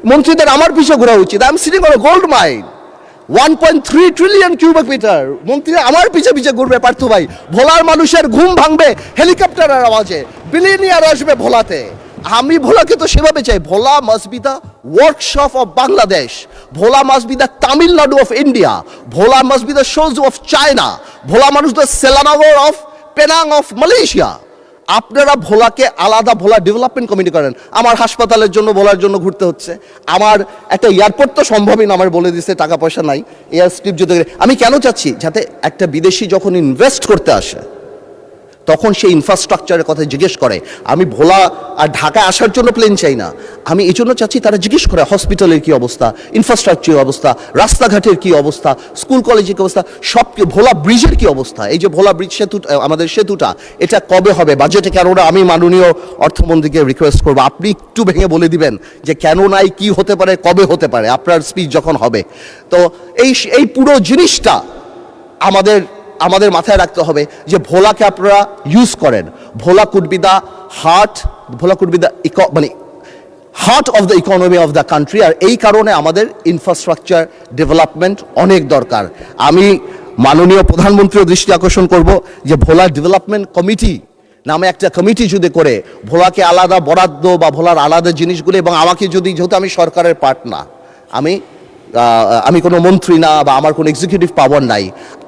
মন্ত্রীদের আমার পিছনে ঘোরা উচিত। I am sitting on gold mine, 1.3 trillion cubic metre. মন্ত্রী আমার পিছে পিছে ঘুরবে পার্থ ভাই। ভোলার মানুষের ঘুম ভাঙবে হেলিকপ্টারের আওয়াজে, বিলিয়নিয়ার আসবে ভোলাতে। আমি ভোলাকে তো সেভাবে চাই। Bhola must be the workshop of Bangladesh, Bhola must be the Tamil Nadu of India, Bhola must be the shoes of China, Bhola মানুষ the Selangor of Penang of Malaysia. আপনারা ভোলাকে আলাদা ভোলা ডেভেলপমেন্ট কমিটি করেন। আমার হাসপাতালের জন্য ভোলার জন্য ঘুরতে হচ্ছে, আমার একটা এয়ারপোর্ট তো সম্ভবই না, আমার বলে দিচ্ছে টাকা পয়সা নাই, এয়ার স্ট্রিপ যদি। আমি কেন চাচ্ছি যাতে একটা বিদেশি যখন ইনভেস্ট করতে আসে তখন সেই ইনফ্রাস্ট্রাকচারের কথা জিজ্ঞেস করে। আমি ভোলা আর ঢাকায় আসার জন্য প্লেন চাই না, আমি এই জন্য চাচ্ছি তারা জিজ্ঞেস করে হসপিটালের কী অবস্থা, ইনফ্রাস্ট্রাকচারের অবস্থা, রাস্তাঘাটের কী অবস্থা, স্কুল কলেজের কী অবস্থা, সব ভোলা ব্রিজের কী অবস্থা। এই যে ভোলা ব্রিজ সেতু, আমাদের সেতুটা, এটা কবে হবে, বাজেটে কেন না? আমি মাননীয় অর্থমন্ত্রীকে রিকোয়েস্ট করবো আপনি একটু ভেঙে বলে দিবেন যে কেন নাই, কী হতে পারে, কবে হতে পারে আপনার স্পিচ যখন হবে। তো এই পুরো জিনিসটা আমাদের মাথায় রাখতে হবে যে ভোলাকে আপনারা ইউজ করেন। Bhola could be the heart, Bhola could be the মানে heart of the economy of the country. আর এই কারণে আমাদের ইনফ্রাস্ট্রাকচার ডেভেলপমেন্ট অনেক দরকার। আমি মাননীয় প্রধানমন্ত্রীর দৃষ্টি আকর্ষণ করব যে ভোলা ডেভেলপমেন্ট কমিটি নামে একটা কমিটি যদি করে ভোলাকে আলাদা বরাদ্দ বা ভোলার আলাদা জিনিসগুলো, এবং আমাকে যদি, যেহেতু আমি সরকারের পার্ট না, আমি কোনো মন্ত্রী না বা আমার কোনো এক্সিকিউটিভ পাওয়ার নাই,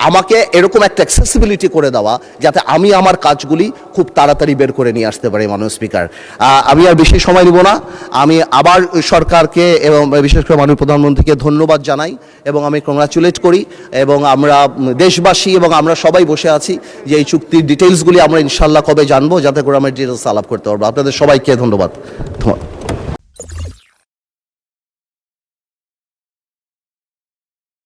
আমাকে এরকম একটা অ্যাক্সেসিবিলিটি করে দেওয়া যাতে আমি আমার কাজগুলি খুব তাড়াতাড়ি বের করে নিয়ে আসতে পারি। মাননীয় স্পিকার, আমি আর বেশি সময় নিব না। আমি আবার সরকারকে এবং বিশেষ করে মাননীয় প্রধানমন্ত্রীকে ধন্যবাদ জানাই এবং আমি কংগ্রাচুলেট করি। এবং আমরা দেশবাসী এবং আমরা সবাই বসে আছি যে এই চুক্তির ডিটেলসগুলি আমরা ইনশাল্লাহ কবে জানবো, যাতে করে আমরা ডিটেলস আলাপ করতে পারবো। আপনাদের সবাইকে ধন্যবাদ।